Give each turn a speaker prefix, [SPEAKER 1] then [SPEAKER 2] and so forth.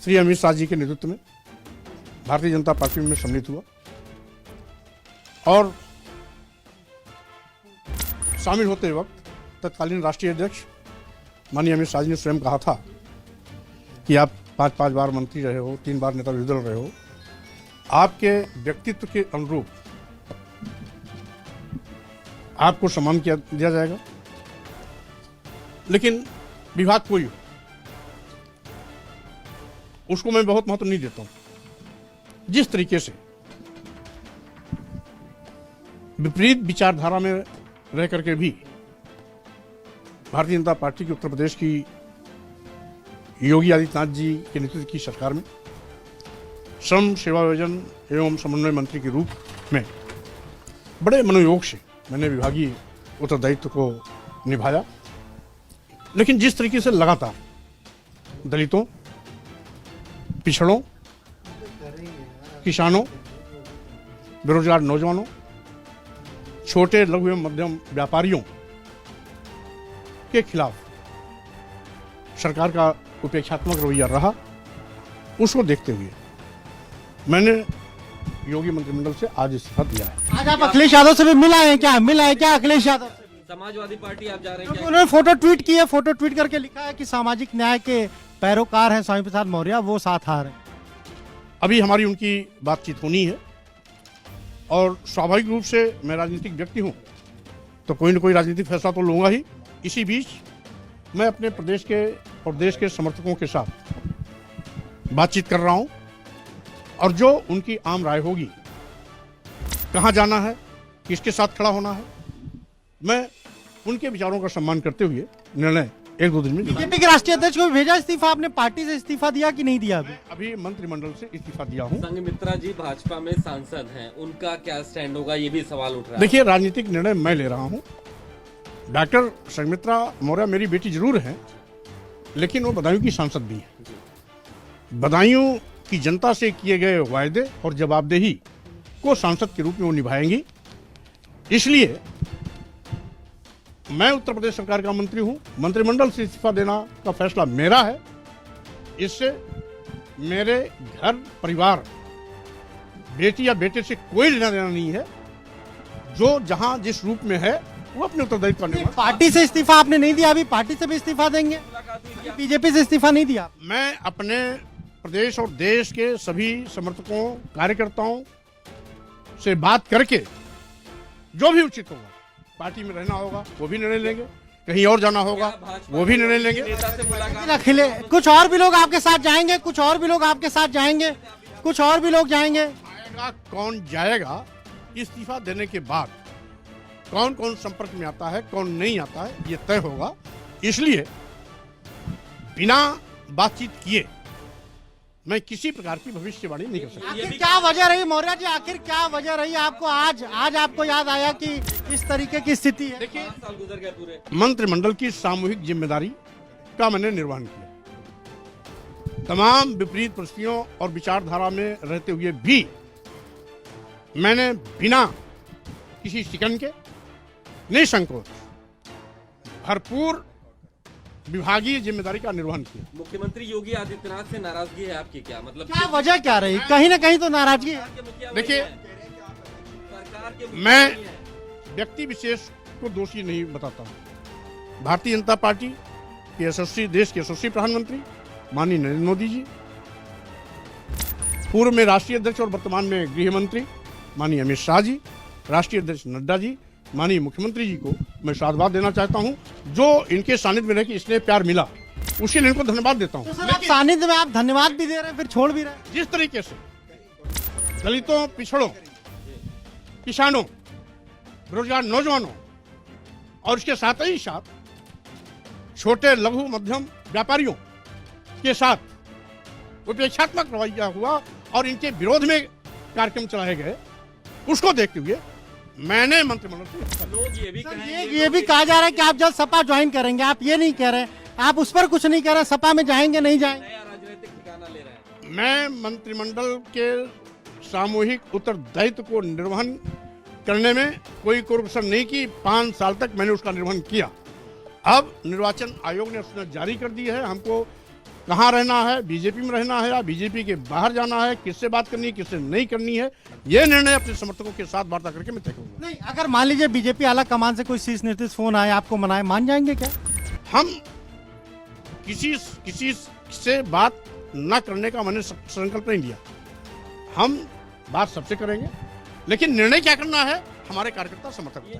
[SPEAKER 1] श्री अमित शाह जी के नेतृत्व में भारतीय जनता पार्टी में सम्मिलित हुआ और शामिल होते वक्त तत्कालीन राष्ट्रीय अध्यक्ष माननीय अमित शाह जी ने स्वयं कहा था कि आप 5 बार मंत्री रहे हो, 3 बार नेता विरोधी दल रहे हो, आपके व्यक्तित्व के अनुरूप आपको सम्मान दिया जाएगा। लेकिन विवाद कोई हो उसको मैं बहुत महत्व नहीं देता हूं। जिस तरीके से विपरीत विचारधारा में रह करके भी भारतीय जनता पार्टी की उत्तर प्रदेश की योगी आदित्यनाथ जी के नेतृत्व की सरकार में श्रम सेवा योजन एवं समन्वय मंत्री के रूप में बड़े मनोयोग से मैंने विभागीय उत्तरदायित्व को निभाया। लेकिन जिस तरीके से लगातार दलितों, पिछड़ों, किसानों, बेरोजगार नौजवानों, छोटे लघु एवं मध्यम व्यापारियों के खिलाफ सरकार का उपेक्षात्मक रवैया रहा, उसको देखते हुए मैंने योगी मंत्रिमंडल से आज इस्तीफा दिया है।
[SPEAKER 2] आज आप अखिलेश यादव से भी मिला है क्या अखिलेश यादव से?
[SPEAKER 3] समाजवादी पार्टी आप जा रहे हैं क्या?
[SPEAKER 2] उन्होंने फोटो ट्वीट की है, फोटो ट्वीट करके लिखा है कि सामाजिक न्याय के पैरोकार हैं स्वामी प्रसाद मौर्य, वो साथ आ रहे हैं।
[SPEAKER 1] अभी हमारी उनकी बातचीत होनी है और स्वाभाविक रूप से मैं राजनीतिक व्यक्ति हूं तो कोई न कोई राजनीतिक फैसला तो लूंगा ही। इसी बीच मैं अपने प्रदेश के और देश के समर्थकों के साथ बातचीत कर रहा हूं और जो उनकी आम राय होगी, कहां जाना है, किसके साथ खड़ा होना है, मैं उनके विचारों का सम्मान करते हुए निर्णय 1-2 दिन में लूंगा।
[SPEAKER 2] बीजेपी के राष्ट्रीय अध्यक्ष को भेजा इस्तीफा, आपने पार्टी से इस्तीफा दिया कि नहीं दिया?
[SPEAKER 1] अभी मंत्रिमंडल से इस्तीफा दिया हूं।
[SPEAKER 3] संघमित्रा जी भाजपा में सांसद हैं, उनका क्या स्टैंड होगा, ये भी सवाल उठ रहा है।
[SPEAKER 1] देखिए, राजनीतिक निर्णय मैं ले रहा हूं। डॉक्टर संघमित्रा मौर्य मेरी बेटी जरूर हैं, लेकिन वो बदायूं की सांसद भी है। बदायूं की जनता से किए गए वायदे और जवाबदेही को सांसद के रूप में वो निभाएंगी। इसलिए मैं उत्तर प्रदेश सरकार का मंत्री हूं, मंत्रिमंडल से इस्तीफा देना का फैसला मेरा है। इससे मेरे घर परिवार, बेटी या बेटे से कोई लेना देना नहीं है। जो जहां जिस रूप में है वो अपने उत्तरदायित्व का निर्वहन।
[SPEAKER 2] पार्टी से इस्तीफा आपने नहीं दिया, अभी पार्टी से भी इस्तीफा देंगे? बीजेपी से इस्तीफा नहीं दिया?
[SPEAKER 1] मैं अपने प्रदेश और देश के सभी समर्थकों, कार्यकर्ताओं से बात करके जो भी उचित होगा, पार्टी में रहना होगा वो भी निर्णय लेंगे, कहीं और जाना होगा वो भी निर्णय लेंगे।
[SPEAKER 2] अखिलेश, कुछ और भी लोग आपके साथ जाएंगे, कुछ और भी लोग आपके साथ जाएंगे, कुछ और भी लोग जाएंगे?
[SPEAKER 1] कौन जाएगा इस्तीफा देने के बाद, कौन कौन संपर्क में आता है, कौन नहीं आता है, ये तय होगा। इसलिए बिना बातचीत किए मैं किसी प्रकार की भविष्यवाणी नहीं कर सकता।
[SPEAKER 2] आखिर क्या वजह रही मौर्य जी, आखिर क्या वजह रही आपको आज आपको याद आया कि इस तरीके की स्थिति है?
[SPEAKER 1] देखिए, मंत्रिमंडल की सामूहिक जिम्मेदारी का मैंने निर्वहन किया। तमाम विपरीत परिस्थितियों और विचारधारा में रहते हुए भी मैंने बिना किसी शिकन के, निसंकोच, भरपूर विभागीय जिम्मेदारी का निर्वहन किया।
[SPEAKER 3] मुख्यमंत्री योगी आदित्यनाथ से नाराजगी है आपकी, क्या मतलब?
[SPEAKER 2] क्या वजह क्या रही? कहीं ना कहीं तो नाराजगी है।
[SPEAKER 1] देखिए, मैं व्यक्ति विशेष को दोषी नहीं बताता हूं। भारतीय जनता पार्टी के यशस्वी, देश के यशस्वी प्रधानमंत्री माननीय नरेंद्र मोदी जी, पूर्व में राष्ट्रीय अध्यक्ष और वर्तमान में गृह मंत्री माननीय अमित शाह जी, राष्ट्रीय अध्यक्ष नड्डा जी, माननीय मुख्यमंत्री जी को मैं साधुवाद देना चाहता हूं। जो इनके सानिध्य में रह के स्नेह प्यार मिला, उसके लिए इनको धन्यवाद देता हूं।
[SPEAKER 2] तो आप सानिध्य में आप धन्यवाद भी दे रहे हैं, फिर छोड़ भी रहे हैं।
[SPEAKER 1] जिस तरीके से दलितों, पिछड़ों, किसानों, बेरोजगार नौजवानों और इसके साथ ही साथ छोटे लघु मध्यम व्यापारियों के साथ उपेक्षात्मक रवैया हुआ और इनके विरोध में कार्यक्रम चलाए गए, उसको देखते हुए मैंने मंत्रिमंडल से
[SPEAKER 3] लोग
[SPEAKER 2] ये भी कहा जा रहा है कि आप जल्द सपा ज्वाइन करेंगे। आप ये नहीं कह रहे, आप उस पर कुछ नहीं कह रहे, सपा में जाएंगे नहीं जाएंगे?
[SPEAKER 3] राजनीतिक ठिकाना ले रहे हैं।
[SPEAKER 1] मैं मंत्रिमंडल के सामूहिक उत्तरदायित्व को निर्वहन करने में कोई कोरप्शन नहीं की। 5 साल तक मैंने उसका निर्वहन किया। अब निर्वाचन आयोग ने सूचना जारी कर दी है, हमको कहाँ रहना है, बीजेपी में रहना है या बीजेपी के बाहर जाना है, किससे बात करनी है, किससे नहीं करनी है, ये निर्णय अपने समर्थकों के साथ वार्ता करके मैं तय करूंगा।
[SPEAKER 2] नहीं, अगर मान लीजिए बीजेपी आला कमान से कोई शीर्ष नेतृत्व फोन आए आपको मनाए, मान जाएंगे क्या?
[SPEAKER 1] हम किसी से बात न करने का मैंने संकल्प नहीं लिया। हम बात सबसे करेंगे, लेकिन निर्णय क्या करना है हमारे कार्यकर्ता समर्थक बताएंगे।